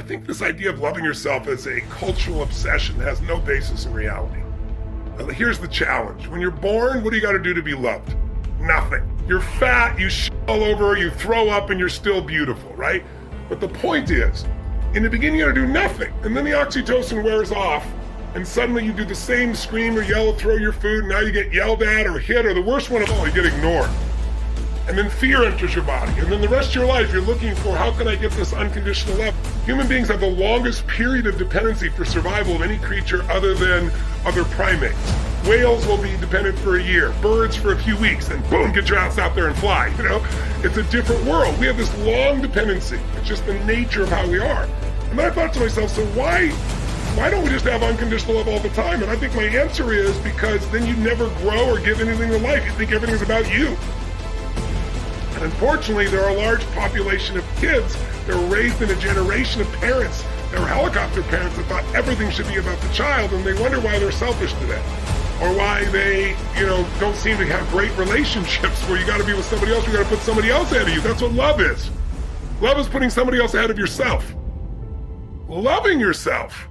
I think this idea of loving yourself as a cultural obsession has no basis in reality. Here's the challenge. When you're born, what do you got to do to be loved? Nothing. You're fat, you shit all over, you throw up, and you're still beautiful, right? But the point is, in the beginning, you got to do nothing. And then the oxytocin wears off, and suddenly you do the same, scream or yell, throw your food, and now you get yelled at or hit, or the worst one of all, you get ignored. And then fear enters your body. And then the rest of your life, you're looking for, how can I get this unconditional love? Human beings have the longest period of dependency for survival of any creature other than other primates. Whales will be dependent for a year, birds for a few weeks, and boom, get your ass out there and fly. You know, it's a different world. We have this long dependency. It's just the nature of how we are. And then I thought to myself, so why don't we just have unconditional love all the time? And I think my answer is because then you never grow or give anything to life. You think everything's about you. And unfortunately, there are a large population of kids that were raised in a generation of parents that were helicopter parents that thought everything should be about the child, and they wonder why they're selfish today. Or why they, don't seem to have great relationships where you got to be with somebody else, you got to put somebody else ahead of you. That's what love is. Love is putting somebody else ahead of yourself. Loving yourself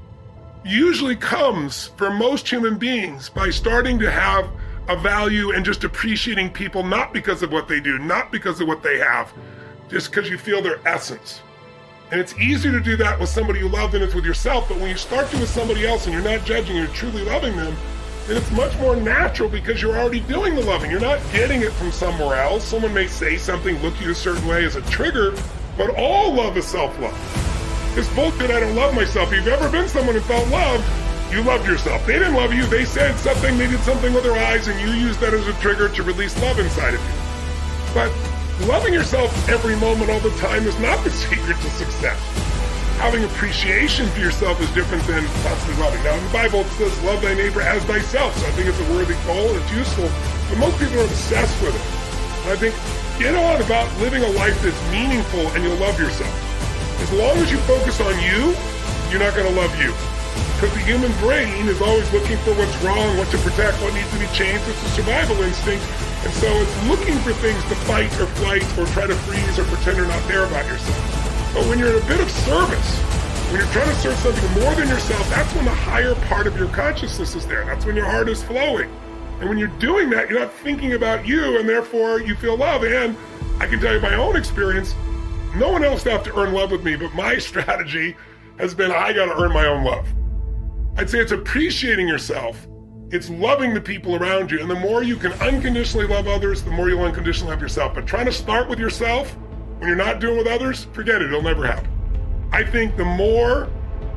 usually comes for most human beings by starting to have a value and just appreciating people, not because of what they do, not because of what they have, just because you feel their essence. And it's easier to do that with somebody you love than it's with yourself, but when you start to with somebody else and you're not judging, you're truly loving them, then it's much more natural because you're already doing the loving. You're not getting it from somewhere else. Someone may say something, look you a certain way as a trigger, but all love is self-love. This bullshit, I don't love myself. If you've ever been someone who felt loved, you loved yourself. They didn't love you. They said something, they did something with their eyes, and you used that as a trigger to release love inside of you. But loving yourself every moment, all the time, is not the secret to success. Having appreciation for yourself is different than constantly loving. Now, in the Bible, it says, love thy neighbor as thyself. So I think it's a worthy goal and it's useful, but most people are obsessed with it. And I think, get on about living a life that's meaningful and you'll love yourself. As long as you focus on you, you're not going to love you. Because the human brain is always looking for what's wrong, what to protect, what needs to be changed. It's a survival instinct. And so it's looking for things to fight or flight or try to freeze or pretend you're not there about yourself. But when you're in a bit of service, when you're trying to serve something more than yourself, that's when the higher part of your consciousness is there. That's when your heart is flowing. And when you're doing that, you're not thinking about you, and therefore you feel love. And I can tell you my own experience, no one else will have to earn love with me, but my strategy has been I got to earn my own love. I'd say it's appreciating yourself. It's loving the people around you. And the more you can unconditionally love others, the more you'll unconditionally love yourself. But trying to start with yourself when you're not doing with others, forget it, it'll never happen. I think the more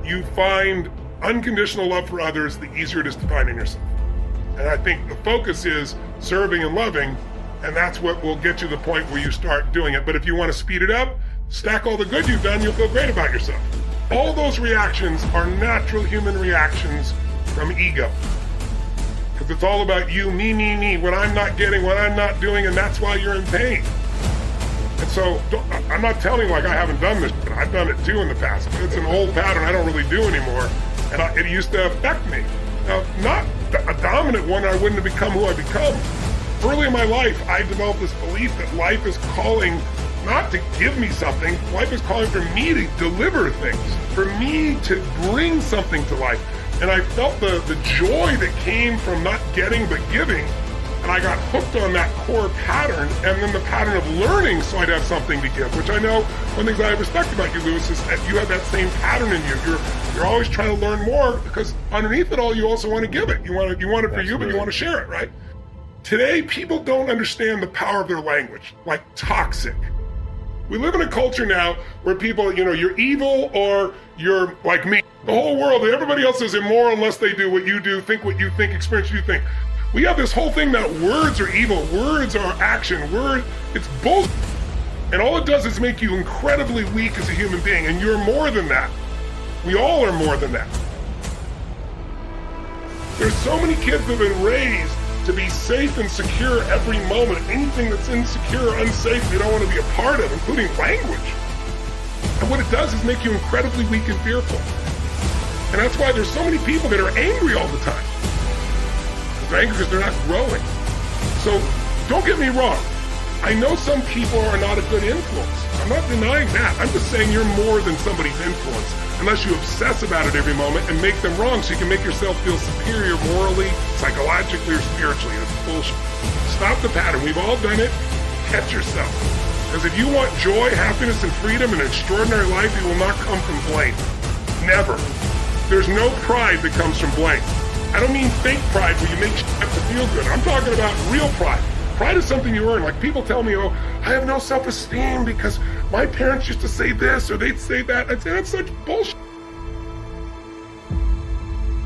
you find unconditional love for others, the easier it is to find in yourself. And I think the focus is serving and loving, and that's what will get you to the point where you start doing it. But if you want to speed it up, stack all the good you've done, you'll feel great about yourself. All those reactions are natural human reactions from ego. Because it's all about you, me, what I'm not getting, what I'm not doing, and that's why you're in pain. And so I'm not telling you like I haven't done this, but I've done it too in the past. It's an old pattern I don't really do anymore, and it used to affect me. Now, not a dominant one, I wouldn't have become who I become. Early in my life, I developed this belief that life is calling not to give me something, life is calling for me to deliver things, for me to bring something to life. And I felt the joy that came from not getting but giving. And I got hooked on that core pattern, and then the pattern of learning so I'd have something to give, which I know one of the things I respect about you, Lewis, is that you have that same pattern in you. You're always trying to learn more because underneath it all, you also want to give it. You want it for Absolutely. you, but you want to share it, right? Today, people don't understand the power of their language, like toxic. We live in a culture now where people, you're evil or you're like me. The whole world, everybody else is immoral unless they do what you do, think what you think, experience what you think. We have this whole thing that words are evil, words are action, it's bullshit. And all it does is make you incredibly weak as a human being, and you're more than that. We all are more than that. There's so many kids that have been raised to be safe and secure every moment. Anything that's insecure or unsafe, they don't want to be a part of, including language. And what it does is make you incredibly weak and fearful. And that's why there's so many people that are angry all the time. They're angry because they're not growing. So don't get me wrong. I know some people are not a good influence. I'm not denying that. I'm just saying you're more than somebody's influence, unless you obsess about it every moment and make them wrong so you can make yourself feel superior morally, psychologically, or spiritually. That's bullshit. Stop the pattern. We've all done it. Catch yourself. Because if you want joy, happiness, and freedom and an extraordinary life, it will not come from blame. Never. There's no pride that comes from blame. I don't mean fake pride where you make shit up to feel good. I'm talking about real pride. Pride is something you earn. Like people tell me, oh, I have no self-esteem because my parents used to say this or they'd say that. I'd say that's such bullshit.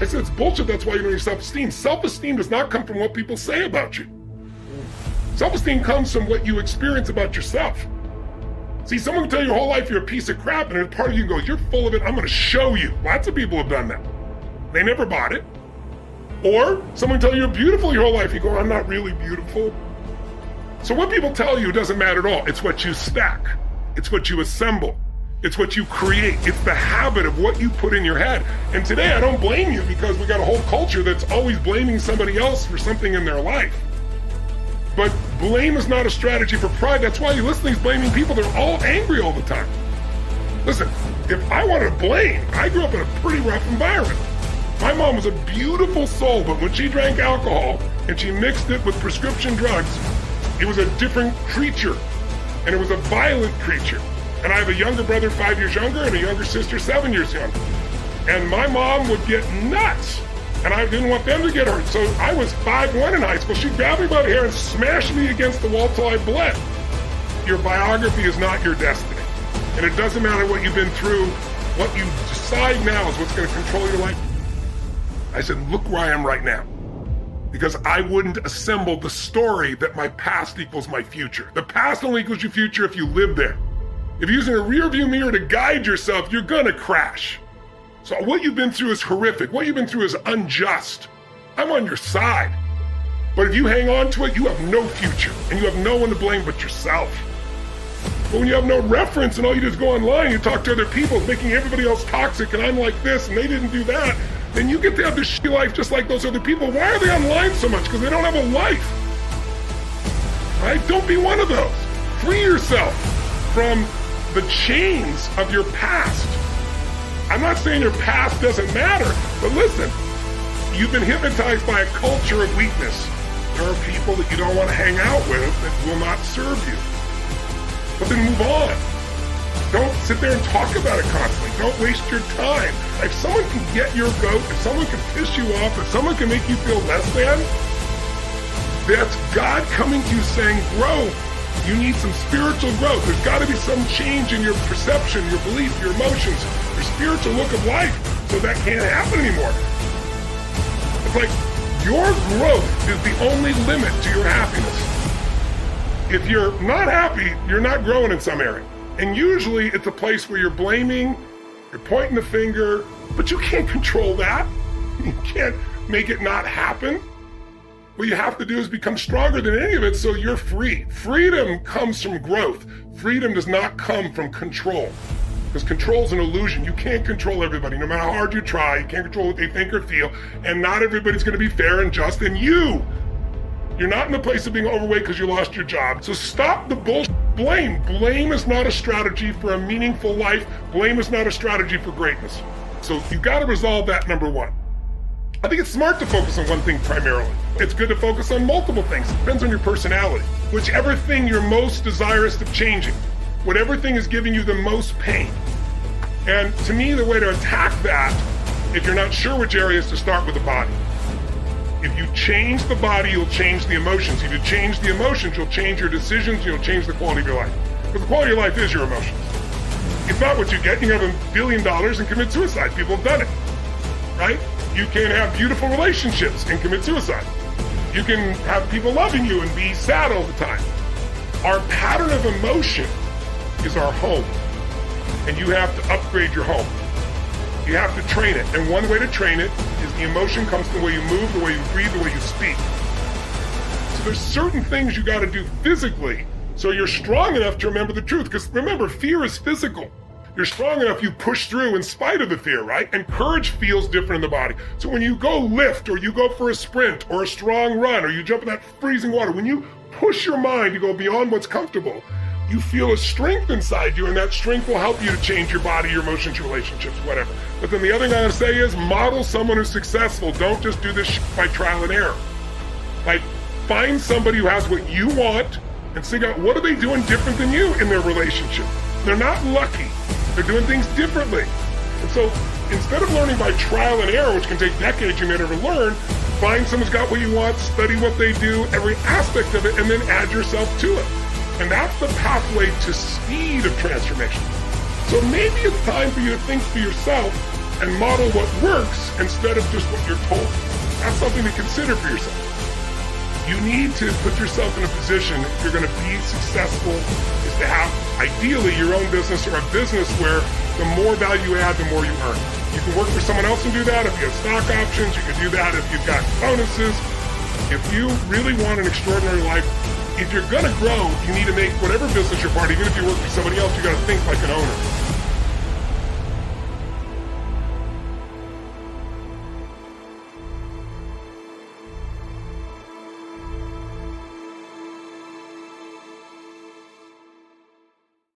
I said it's bullshit, that's why you don't have self-esteem. Self-esteem does not come from what people say about you. Self-esteem comes from what you experience about yourself. See, someone can tell you your whole life you're a piece of crap, and a part of you goes, you're full of it, I'm gonna show you. Lots of people have done that. They never bought it. Or someone can tell you you're beautiful your whole life, you go, I'm not really beautiful. So what people tell you doesn't matter at all. It's what you stack. It's what you assemble. It's what you create. It's the habit of what you put in your head. And today I don't blame you because we got a whole culture that's always blaming somebody else for something in their life. But blame is not a strategy for pride. That's why you listen to these blaming people. They're all angry all the time. Listen, if I wanted to blame, I grew up in a pretty rough environment. My mom was a beautiful soul, but when she drank alcohol and she mixed it with prescription drugs, it was a different creature, and it was a violent creature. And I have a younger brother 5 years younger and a younger sister 7 years younger. And my mom would get nuts, and I didn't want them to get hurt. So I was 5'1" in high school. She'd grab me by the hair and smash me against the wall till I bled. Your biography is not your destiny. And it doesn't matter what you've been through. What you decide now is what's going to control your life. I said, look where I am right now. Because I wouldn't assemble the story that my past equals my future. The past only equals your future if you live there. If you're using a rear view mirror to guide yourself, you're gonna crash. So what you've been through is horrific. What you've been through is unjust. I'm on your side. But if you hang on to it, you have no future and you have no one to blame but yourself. But when you have no reference and all you do is go online, you talk to other people, making everybody else toxic and I'm like this and they didn't do that, then you get to have this shitty life just like those other people. Why are they online so much? Because they don't have a life. Right? Don't be one of those. Free yourself from the chains of your past. I'm not saying your past doesn't matter, but listen, you've been hypnotized by a culture of weakness. There are people that you don't want to hang out with that will not serve you. But then move on. Don't sit there and talk about it constantly. Don't waste your time. If someone can get your goat, if someone can piss you off, if someone can make you feel less than, that's God coming to you saying, grow. You need some spiritual growth. There's got to be some change in your perception, your belief, your emotions, your spiritual look of life. So that can't happen anymore. It's like your growth is the only limit to your happiness. If you're not happy, you're not growing in some area. And usually it's a place where you're blaming, you're pointing the finger, but you can't control that. You can't make it not happen. What you have to do is become stronger than any of it so you're free. Freedom comes from growth. Freedom does not come from control. Because control is an illusion. You can't control everybody. No matter how hard you try, you can't control what they think or feel. And not everybody's going to be fair and just. And you're not in the place of being overweight because you lost your job. So stop the bullshit. Blame. Blame is not a strategy for a meaningful life. Blame is not a strategy for greatness. So you got to resolve that, number one. I think it's smart to focus on one thing primarily. It's good to focus on multiple things. It depends on your personality. Whichever thing you're most desirous of changing, whatever thing is giving you the most pain. And to me, the way to attack that, if you're not sure which areas to start with the body. If you change the body, you'll change the emotions. If you change the emotions, you'll change your decisions, you'll change the quality of your life. Because the quality of your life is your emotions. It's not what you get. You can have $1 billion and commit suicide. People have done it, right? You can have beautiful relationships and commit suicide. You can have people loving you and be sad all the time. Our pattern of emotion is our home. And you have to upgrade your home. You have to train it. And one way to train it is the emotion comes from the way you move, the way you breathe, the way you speak. So there's certain things you got to do physically so you're strong enough to remember the truth. Because remember, fear is physical. You're strong enough, you push through in spite of the fear, right? And courage feels different in the body. So when you go lift, or you go for a sprint, or a strong run, or you jump in that freezing water, when you push your mind to go beyond what's comfortable, you feel a strength inside you, and that strength will help you to change your body, your emotions, your relationships, whatever. But then the other thing I'm gonna say is model someone who's successful. Don't just do this by trial and error. Like, find somebody who has what you want and figure out what are they doing different than you in their relationship. They're not lucky. They're doing things differently. And so instead of learning by trial and error, which can take decades you may never learn, find someone who's got what you want, study what they do, every aspect of it, and then add yourself to it. And that's the pathway to speed of transformation. So maybe it's time for you to think for yourself and model what works instead of just what you're told. That's something to consider for yourself. You need to put yourself in a position, if you're going to be successful, is to have ideally your own business, or a business where the more value you add, the more you earn. You can work for someone else and do that. If you have stock options, you can do that. If you've got bonuses, if you really want an extraordinary life, if you're going to grow, you need to make whatever business you're part of, even if you work for somebody else, you got to think like an owner.